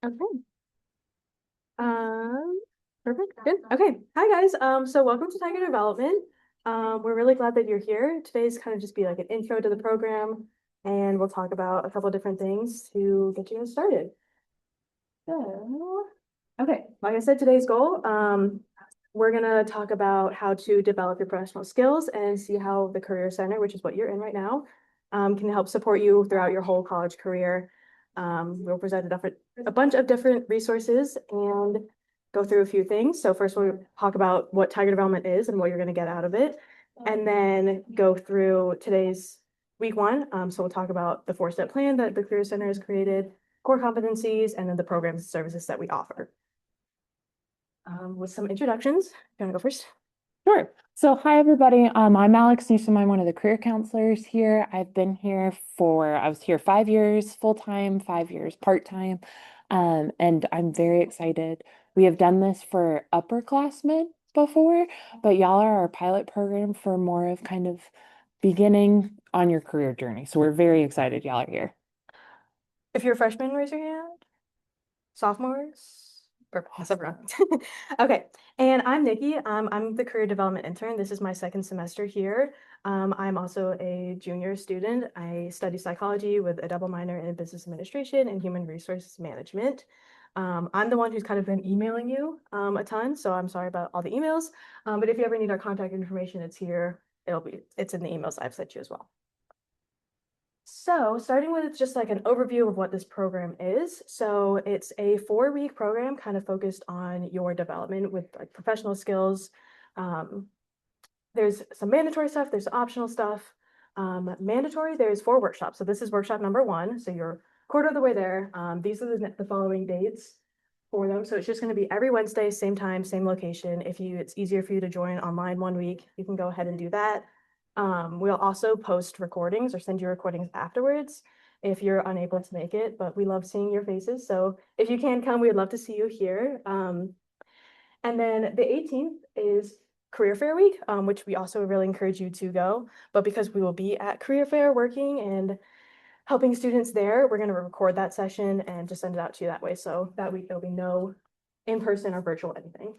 Okay. Perfect. Good. Okay. Hi guys. So welcome to Tiger Development. We're really glad that you're here. Today's kind of just be like an intro to the program, and we'll talk about a couple of different things to get you guys started. So, okay, like I said, today's goal, we're gonna talk about how to develop your professional skills and see how the Career Center, which is what you're in right now, can help support you throughout your whole college career. We'll present a bunch of different resources and go through a few things. So first we'll talk about what Tiger Development is and what you're gonna get out of it, and then go through today's week one. So we'll talk about the four-step plan that the Career Center has created, core competencies, and then the programs and services that we offer. With some introductions, you want to go first? Sure. So, hi everybody. I'm Alex Newsom. I'm one of the career counselors here. I was here 5 years full-time, 5 years part-time, and I'm very excited. We have done this for upperclassmen before, but y'all are our pilot program for more of kind of beginning on your career journey. So we're very excited y'all are here. If you're a freshman, raise your hand. Sophomores? Or pass around. Okay. And I'm Nikki. I'm the career development intern. This is my second semester here. I'm also a junior student. I study psychology with a double minor in business administration and human resources management. I'm the one who's kind of been emailing you a ton, so I'm sorry about all the emails. But if you ever need our contact information, it's here. It's in the emails I've sent you as well. So starting with just like an overview of what this program is. So it's a 4-week program kind of focused on your development with like professional skills. Um, there's some mandatory stuff, there's optional stuff. Mandatory, there's 4 workshops. So this is workshop number 1. So you're quarter of the way there. These are the following dates for them. So it's just going to be every Wednesday, same time, same location. If it's easier for you to join online one week, you can go ahead and do that. We'll also post recordings or send you recordings afterwards if you're unable to make it, but we love seeing your faces. So if you can come, we'd love to see you here. And then the 18th is Career Fair Week, which we also really encourage you to go. But because we will be at Career Fair working and helping students there, we're going to record that session and just send it out to you that way. So that week there'll be no in-person or virtual anything.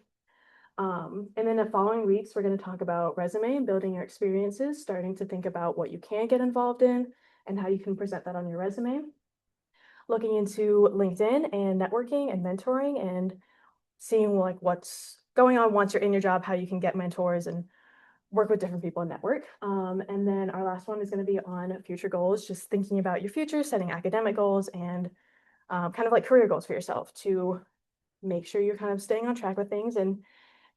And then the following weeks, we're going to talk about resume and building your experiences, starting to think about what you can get involved in and how you can present that on your resume. Looking into LinkedIn and networking and mentoring and seeing like what's going on once you're in your job, how you can get mentors and work with different people and network. And then our last one is going to be on future goals, just thinking about your future, setting academic goals and kind of like career goals for yourself to make sure you're kind of staying on track with things and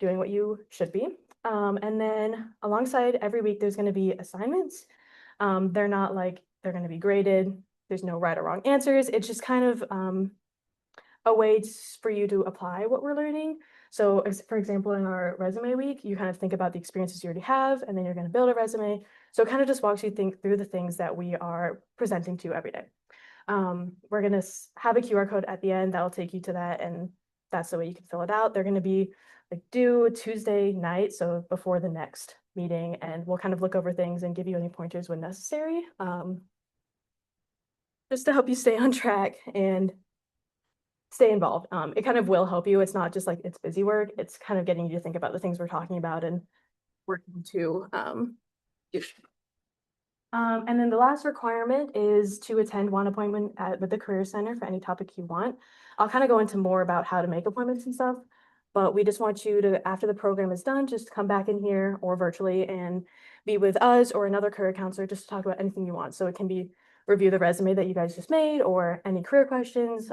doing what you should be. And then alongside every week, there's going to be assignments. They're not like they're going to be graded. There's no right or wrong answers. It's just kind of a way for you to apply what we're learning. So, for example, in our resume week, you kind of think about the experiences you already have, and then you're going to build a resume. So it kind of just walks you through the things that we are presenting to you every day. We're going to have a QR code at the end that will take you to that, and that's the way you can fill it out. They're going to be like due Tuesday night, so before the next meeting, and we'll kind of look over things and give you any pointers when necessary, just to help you stay on track and stay involved. It kind of will help you. It's not just like it's busy work. It's kind of getting you to think about the things we're talking about and working to do. And then the last requirement is to attend one appointment with the Career Center for any topic you want. I'll kind of go into more about how to make appointments and stuff, but we just want you to, after the program is done, just come back in here or virtually and be with us or another career counselor just to talk about anything you want. So it can be review the resume that you guys just made or any career questions.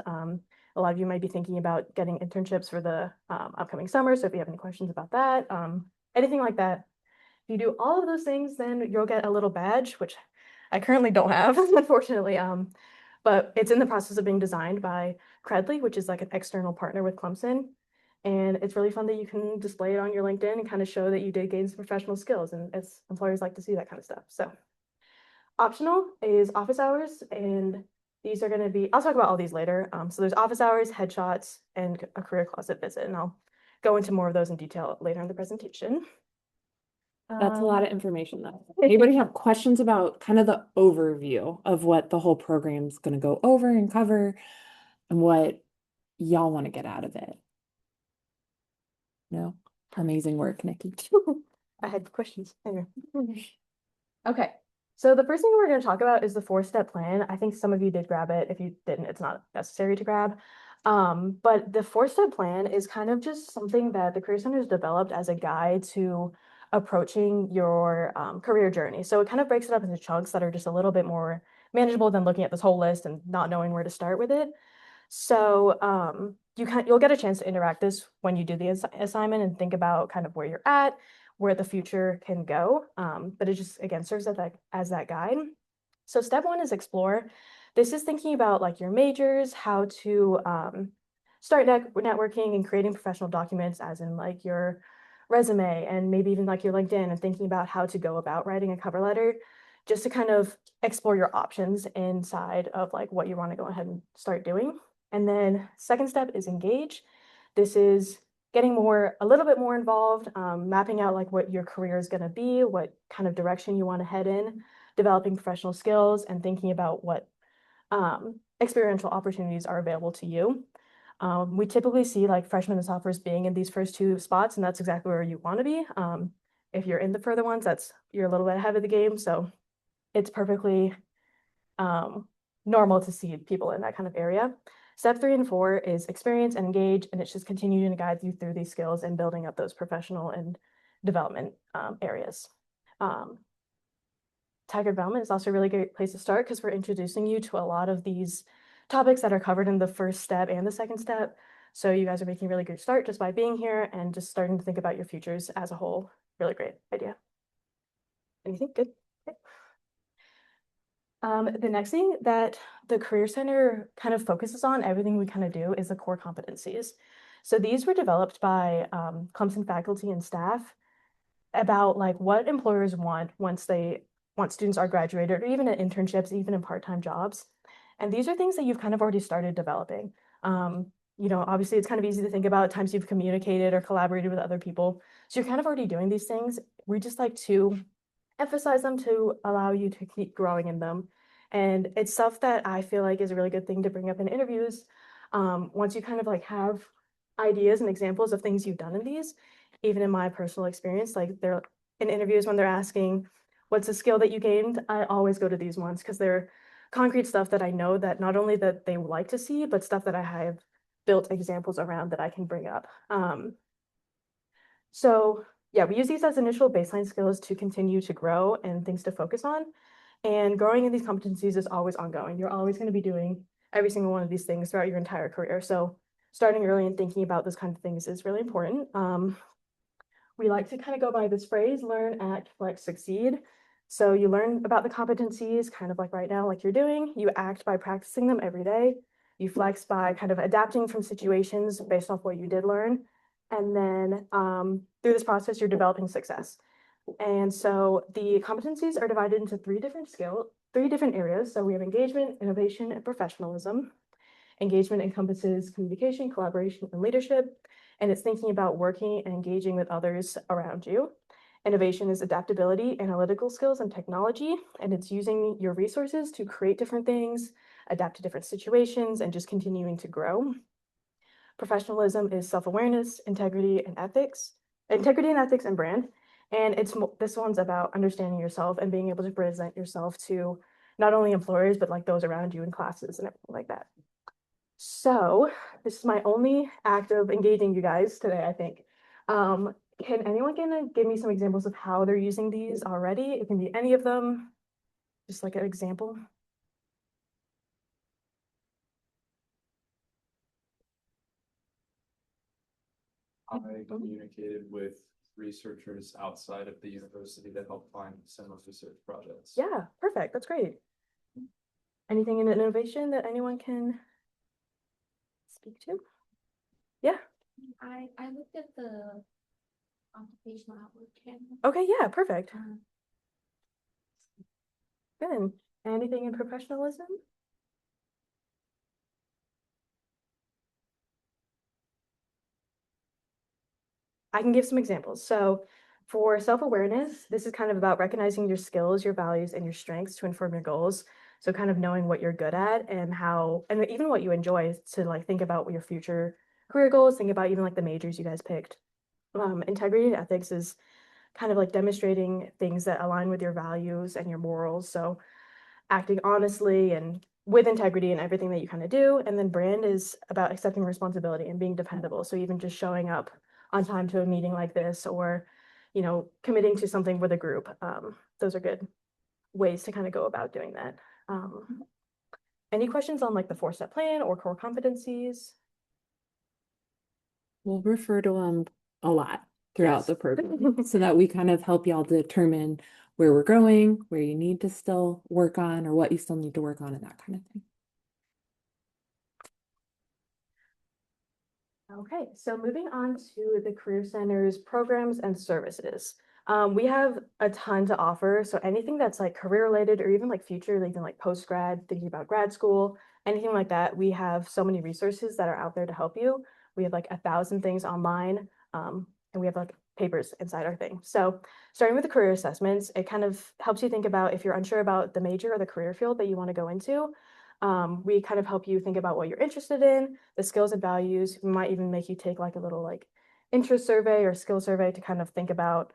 A lot of you might be thinking about getting internships for the upcoming summer. So if you have any questions about that, anything like that, if you do all of those things, then you'll get a little badge, which I currently don't have, unfortunately. But it's in the process of being designed by Credly, which is like an external partner with Clemson. And it's really fun that you can display it on your LinkedIn and kind of show that you did gain some professional skills. And it's employers like to see that kind of stuff. So optional is office hours. And these are going to be, I'll talk about all these later. So there's office hours, headshots, and a career closet visit. And I'll go into more of those in detail later in the presentation. That's a lot of information though. Anybody have questions about kind of the overview of what the whole program's going to go over and cover and what y'all want to get out of it? No? Amazing work, Nikki. I had questions. Anyway. Okay, so the first thing we're going to talk about is the four-step plan. I think some of you did grab it. If you didn't, it's not necessary to grab. But the four-step plan is kind of just something that the Career Center has developed as a guide to approaching your career journey. So it kind of breaks it up into chunks that are just a little bit more manageable than looking at this whole list and not knowing where to start with it. So you'll get a chance to interact this when you do the assignment and think about kind of where you're at, where the future can go. But it just again serves as that guide. So step one is explore. This is thinking about like your majors, how to start networking and creating professional documents, as in like your resume and maybe even like your LinkedIn, and thinking about how to go about writing a cover letter, just to kind of explore your options inside of like what you want to go ahead and start doing. And then second step is engage. This is getting a little bit more involved, mapping out like what your career is going to be, what kind of direction you want to head in, developing professional skills, and thinking about what experiential opportunities are available to you. We typically see like freshmen and sophomores being in these first two spots, and that's exactly where you want to be. If you're in the further ones, you're a little bit ahead of the game, so it's perfectly normal to see people in that kind of area. Step 3 and 4 is experience and engage, and it's just continuing to guide you through these skills and building up those professional and development areas. Tiger development is also a really great place to start because we're introducing you to a lot of these topics that are covered in the first step and the second step. So you guys are making a really good start just by being here and just starting to think about your futures as a whole. Really great idea. Anything good? Okay. The next thing that the Career Center kind of focuses on, everything we kind of do, is the core competencies. So these were developed by Clemson faculty and staff about like what employers want once students are graduated, or even in internships, even in part-time jobs. And these are things that you've kind of already started developing. Obviously it's kind of easy to think about times you've communicated or collaborated with other people. So you're kind of already doing these things. We just like to emphasize them to allow you to keep growing in them. And it's stuff that I feel like is a really good thing to bring up in interviews. Once you kind of like have ideas and examples of things you've done in these, even in my personal experience, like they're in interviews when they're asking, what's a skill that you gained? I always go to these ones because they're concrete stuff that I know that not only that they would like to see, but stuff that I have built examples around that I can bring up. So yeah, we use these as initial baseline skills to continue to grow and things to focus on. And growing in these competencies is always ongoing. You're always going to be doing every single one of these things throughout your entire career. So starting early and thinking about those kind of things is really important. We like to kind of go by this phrase, learn, act, flex, succeed. So you learn about the competencies kind of like right now, like you're doing. You act by practicing them every day. You flex by kind of adapting from situations based off what you did learn. And then through this process, you're developing success. And so the competencies are divided into three different areas. So we have engagement, innovation, and professionalism. Engagement encompasses communication, collaboration, and leadership, and it's thinking about working and engaging with others around you. Innovation is adaptability, analytical skills, and technology, and it's using your resources to create different things, adapt to different situations, and just continuing to grow. Professionalism is self-awareness, integrity, and ethics. Integrity and ethics and brand. And this one's about understanding yourself and being able to present yourself to not only employers, but like those around you in classes and everything like that. So this is my only act of engaging you guys today, I think. Can anyone give me some examples of how they're using these already? It can be any of them, just like an example. I communicated with researchers outside of the university to help find similar research projects. Yeah, perfect. That's great. Anything in innovation that anyone can speak to? Yeah. I looked at the occupational outlook channel. Okay, yeah, perfect. Um, Good. Anything in professionalism? I can give some examples. So for self-awareness, this is kind of about recognizing your skills, your values, and your strengths to inform your goals. So kind of knowing what you're good at and how, and even what you enjoy to like think about what your future career goals, think about even like the majors you guys picked. Integrity and ethics is kind of like demonstrating things that align with your values and your morals. So acting honestly and with integrity in everything that you kind of do. And then brand is about accepting responsibility and being dependable. So even just showing up on time to a meeting like this, or, you know, committing to something with a group. Those are good ways to kind of go about doing that. Any questions on like the 4-step plan or core competencies? We'll refer to them a lot throughout Yes. the program so that we kind of help y'all determine where we're going, where you need to still work on, or what you still need to work on, and that kind of thing. Okay, so moving on to the Career Center's programs and services. We have a ton to offer. So anything that's like career related or even like future, even like post grad, thinking about grad school, anything like that, we have so many resources that are out there to help you. We have like 1,000 things online, and we have like papers inside our thing. So starting with the career assessments, it kind of helps you think about if you're unsure about the major or the career field that you want to go into. We kind of help you think about what you're interested in, the skills and values. We might even make you take like a little like interest survey or skill survey to kind of think about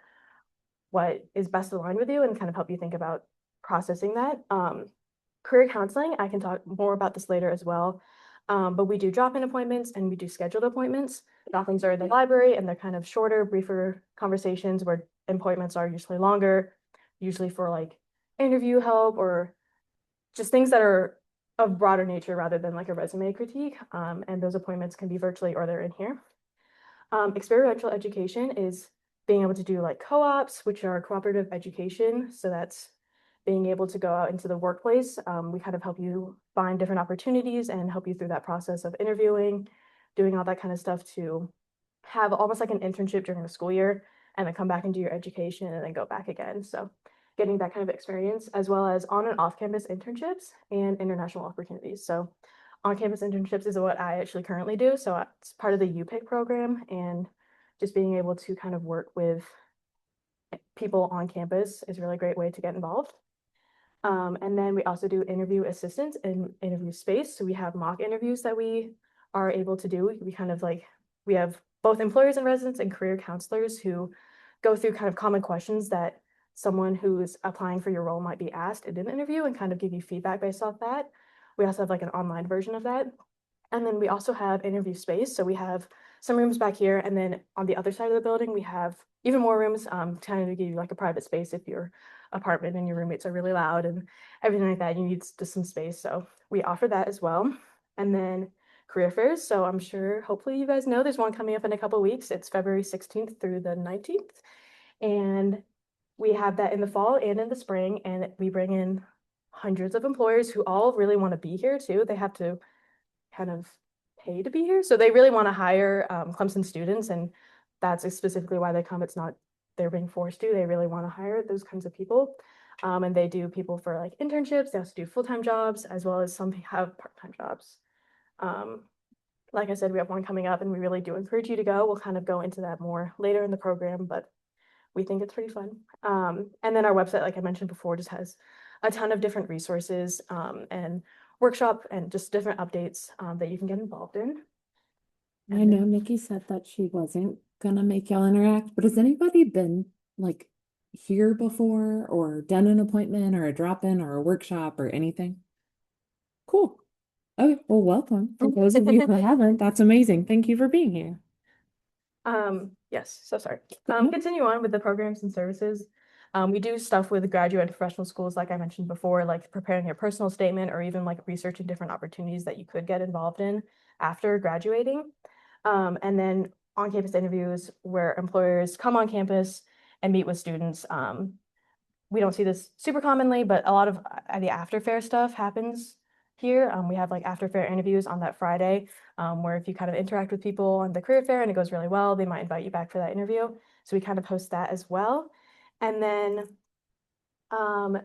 what is best aligned with you and kind of help you think about processing that. Career counseling, I can talk more about this later as well. But we do drop-in appointments and we do scheduled appointments. Drop-ins are in the library and they're kind of shorter, briefer conversations, where appointments are usually longer, usually for like interview help or just things that are of broader nature rather than like a resume critique. And those appointments can be virtually or they're in here. Experiential education is being able to do like co-ops, which are cooperative education. So that's being able to go out into the workplace. We kind of help you find different opportunities and help you through that process of interviewing, doing all that kind of stuff to have almost like an internship during the school year and then come back and do your education and then go back again. So getting that kind of experience, as well as on and off campus internships and international opportunities. So on campus internships is what I actually currently do. So it's part of the UPIC program, and just being able to kind of work with people on campus is a really great way to get involved. And then we also do interview assistance and interview space. So we have mock interviews that we are able to do. We kind of like, we have both employers and residents and career counselors who go through kind of common questions that someone who's applying for your role might be asked in an interview and kind of give you feedback based off that. We also have like an online version of that. And then we also have interview space. So we have some rooms back here. And then on the other side of the building, we have even more rooms to kind of give you like a private space if your apartment and your roommates are really loud and everything like that. You need just some space. So we offer that as well. And then career fairs. So I'm sure, hopefully you guys know there's one coming up in a couple of weeks. It's February 16th through the 19th. And we have that in the fall and in the spring. And we bring in hundreds of employers who all really want to be here too. They have to kind of pay to be here. So they really want to hire Clemson students, and that's specifically why they come. It's not they're being forced to. They really want to hire those kinds of people. And they do people for like internships. They also do full-time jobs, as well as some have part-time jobs. Like I said, we have one coming up and we really do encourage you to go. We'll kind of go into that more later in the program, but we think it's pretty fun. And then our website, like I mentioned before, just has a ton of different resources and workshop and just different updates that you can get involved in. I know Nikki said that she wasn't gonna make y'all interact, but has anybody been like here before or done an appointment or a drop-in or a workshop or anything? Cool. Okay, well, welcome. For those of you who haven't, that's amazing. Thank you for being here. Yes, so sorry. Mhm. Continue on with the programs and services. We do stuff with graduate and professional schools, like I mentioned before, like preparing your personal statement or even like researching different opportunities that you could get involved in after graduating. And then on-campus interviews where employers come on campus and meet with students. We don't see this super commonly, but a lot of the after fair stuff happens here. We have like after fair interviews on that Friday, where if you kind of interact with people on the career fair and it goes really well, they might invite you back for that interview. So we kind of host that as well. And then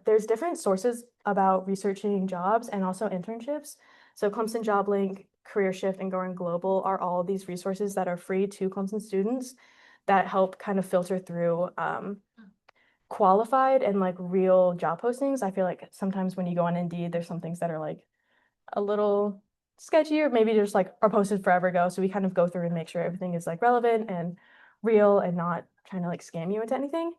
there's different sources about researching jobs and also internships. So Clemson Job Link, Career Shift, and Going Global are all these resources that are free to Clemson students that help kind of filter through qualified and like real job postings. I feel like sometimes when you go on Indeed, there's some things that are like a little sketchy or maybe just like are posted forever ago. So we kind of go through and make sure everything is like relevant and real and not trying to like scam you into anything.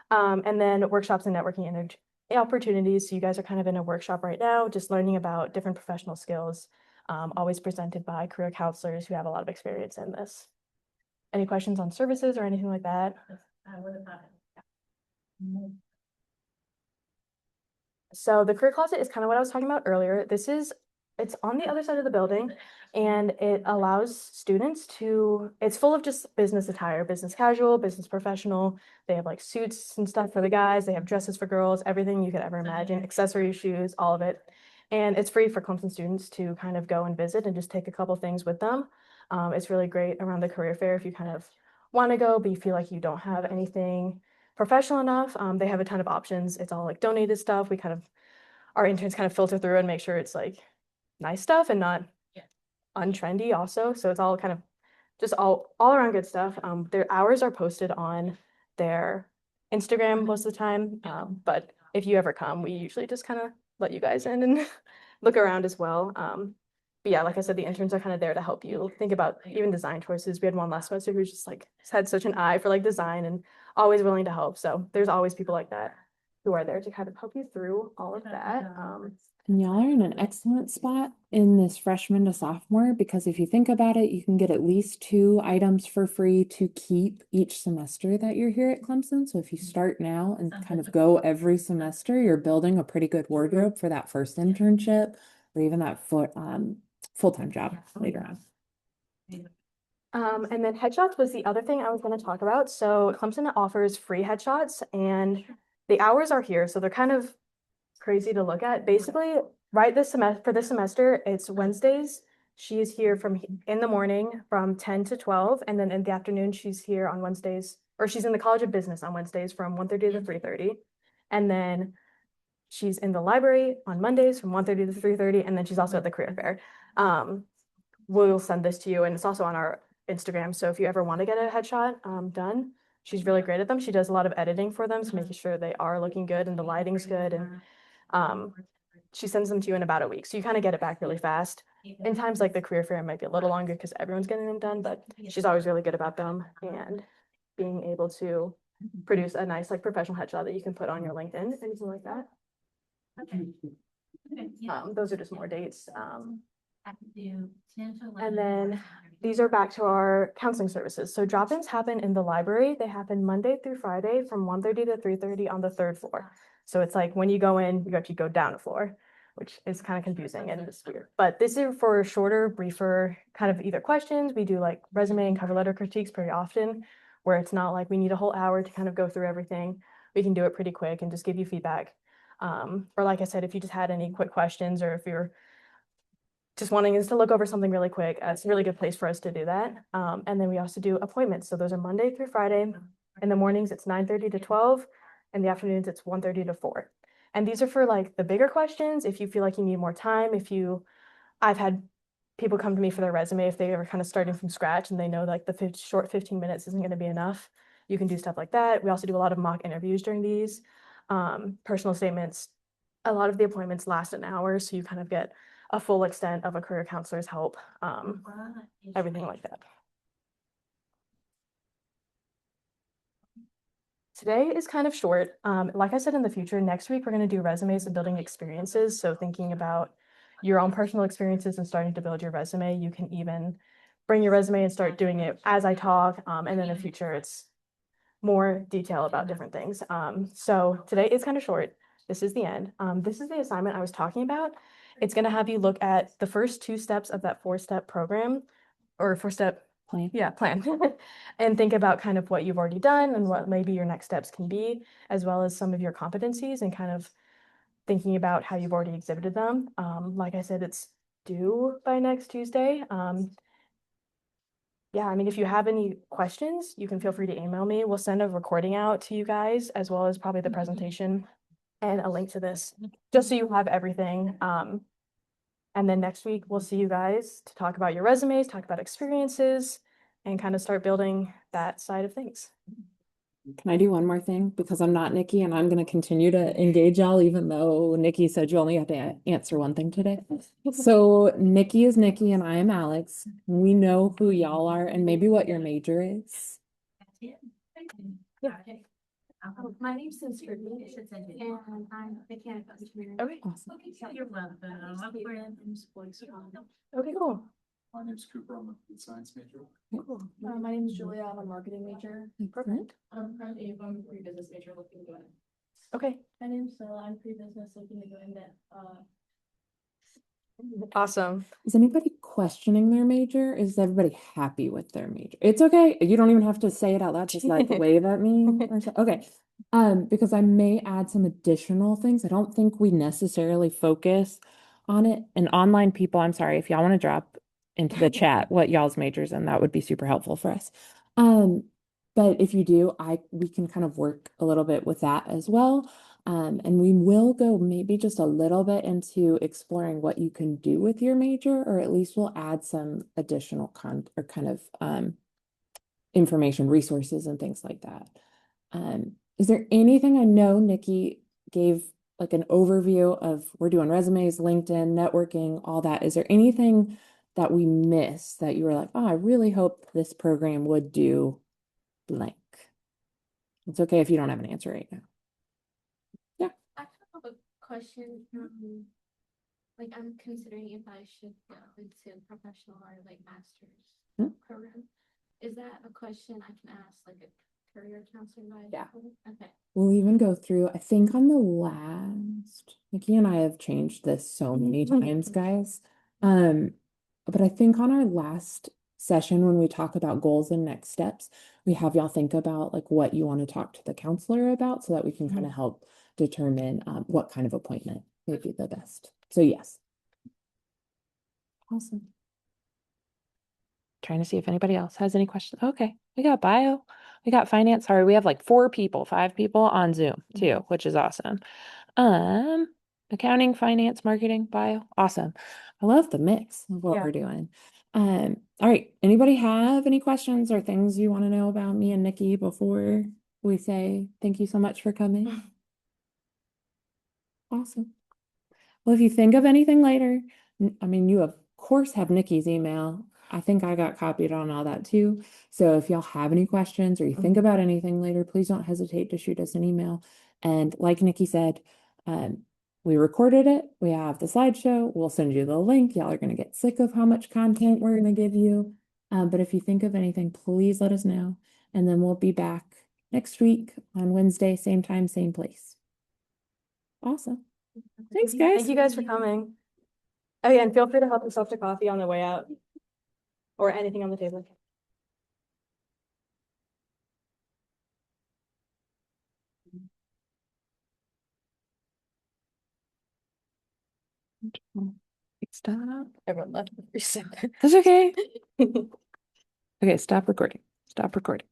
And then workshops and networking opportunities. So you guys are kind of in a workshop right now, just learning about different professional skills, always presented by career counselors who have a lot of experience in this. Any questions on services or anything like that? So the career closet is kind of what I was talking about earlier. It's on the other side of the building and it allows students to, it's full of just business attire, business casual, business professional. They have like suits and stuff for the guys. They have dresses for girls, everything you could ever imagine, accessories, shoes, all of it. And it's free for Clemson students to kind of go and visit and just take a couple things with them. It's really great around the career fair if you kind of want to go, but you feel like you don't have anything professional enough. They have a ton of options. It's all like donated stuff. Our interns kind of filter through and make sure it's like nice stuff and not untrendy also. So it's all kind of just all around good stuff. Their hours are posted on their Instagram most of the time. But if you ever come, we usually just kind of let you guys in and look around as well. But yeah, like I said, the interns are kind of there to help you think about even design choices. We had one last semester who just like had such an eye for like design and always willing to help. So there's always people like that who are there to kind of help you through all of that. And y'all are in an excellent spot in this freshman to sophomore because if you think about it, you can get at least 2 items for free to keep each semester that you're here at Clemson. So if you start now and kind of go every semester, you're building a pretty good wardrobe for that first internship or even that full-time job later on. And then headshots was the other thing I was going to talk about. So Clemson offers free headshots and the hours are here. So they're kind of crazy to look at. Basically, this semester, it's Wednesdays. She is here in the morning from 10 to 12. And then in the afternoon, she's here on Wednesdays, or she's in the College of Business on Wednesdays from 1:30 to 3:30. And then she's in the library on Mondays from 1:30 to 3:30. And then she's also at the career fair. We'll send this to you and it's also on our Instagram. So if you ever want to get a headshot done, she's really great at them. She does a lot of editing for them, so making sure they are looking good and the lighting's good. And she sends them to you in about a week. So you kind of get it back really fast. In times like the career fair, it might be a little longer because everyone's getting them done, but she's always really good about them and being able to produce a nice like professional headshot that you can put on your LinkedIn, anything like that. Those are just more dates. And then these are back to our counseling services. So drop-ins happen in the library. They happen Monday through Friday from 1:30 to 3:30 on the 3rd floor. So it's like when you go in, you actually go down a floor, which is kind of confusing and it's weird. But this is for shorter, briefer kind of either questions. We do like resume and cover letter critiques pretty often, where it's not like we need a whole hour to kind of go through everything. We can do it pretty quick and just give you feedback. Or like I said, if you just had any quick questions or if you're just wanting us to look over something really quick, it's a really good place for us to do that. And then we also do appointments. So those are Monday through Friday. In the mornings, it's 9:30 to 12. In the afternoons, it's 1:30 to 4. And these are for like the bigger questions. If you feel like you need more time, I've had people come to me for their resume if they are kind of starting from scratch and they know like the short 15 minutes isn't going to be enough. You can do stuff like that. We also do a lot of mock interviews during these. Personal statements. A lot of the appointments last an hour, so you kind of get a full extent of a career counselor's help, everything like that. Today is kind of short. Like I said, in the future, next week, we're going to do resumes and building experiences. So thinking about your own personal experiences and starting to build your resume, you can even bring your resume and start doing it as I talk. And then in the future, it's more detail about different things. So today is kind of short. This is the end. This is the assignment I was talking about. It's going to have you look at the first 2 steps of that 4-step program or 4-step Plan. Yeah, plan. And think about kind of what you've already done and what maybe your next steps can be, as well as some of your competencies and kind of thinking about how you've already exhibited them. Like I said, it's due by next Tuesday. Yeah, I mean, if you have any questions, you can feel free to email me. We'll send a recording out to you guys, as well as probably the presentation and a link to this, just so you have everything. And then next week, we'll see you guys to talk about your resumes, talk about experiences, and kind of start building that side of things. Can I do one more thing? Because I'm not Nikki and I'm gonna continue to engage y'all, even though Nikki said you only have to answer one thing today. So Nikki is Nikki and I am Alex. We know who y'all are and maybe what your major is. Yeah. My name's Sister Lee, and I'm mechanical engineering. Okay, Awesome. You're welcome. okay, cool. My name's Cooper, I'm a food science major. Cool. My name is Julia, I'm a marketing major. Perfect. I'm Ava, I'm a pre-business major looking to go in. Okay, My name's Stella, I'm pre-business looking to go in that, awesome. Is anybody questioning their major? Is everybody happy with their major? It's okay. You don't even have to say it out loud. Just like wave at me. Or so. Okay. Because I may add some additional things. I don't think we necessarily focus on it. And online people, I'm sorry, if y'all want to drop into the chat what y'all's majors in, that would be super helpful for us. But if you do, we can kind of work a little bit with that as well. And we will go maybe just a little bit into exploring what you can do with your major, or at least we'll add some additional information, resources, and things like that. Is there anything? I know Nikki gave like an overview of we're doing resumes, LinkedIn, networking, all that. Is there anything that we missed that you were like, oh, I really hope this program would do blank? It's okay if you don't have an answer right now. I have a question, like I'm considering if I should go into professional or like master's program. Is that a question I can ask like a career counselor? Yeah. Okay. We'll even go through, I think on the last, Nikki and I have changed this so many times, guys. But I think on our last session, when we talk about goals and next steps, we have y'all think about like what you want to talk to the counselor about so that we can kind of help determine what kind of appointment would be the best. So yes. Awesome. Trying to see if anybody else has any questions. Okay, we got bio, we got finance. Sorry, we have like 5 people on Zoom too, which is awesome. Accounting, finance, marketing, bio. Awesome. I love the mix of what Yeah. we're doing. All right. Anybody have any questions or things you want to know about me and Nikki before we say thank you so much for coming? Awesome. Well, if you think of anything later, I mean, you of course have Nikki's email. I think I got copied on all that too. So if y'all have any questions or you think about anything later, please don't hesitate to shoot us an email. And like Nikki said, we recorded it. We have the slideshow. We'll send you the link. Y'all are going to get sick of how much content we're going to give you. But if you think of anything, please let us know. And then we'll be back next week on Wednesday, same time, same place. Awesome. Thanks, guys. Thank you guys for coming. Oh yeah, and feel free to help yourself to coffee on the way out. Or anything on the table. Stop. Everyone left for a second. That's okay. Okay, stop recording. Stop recording.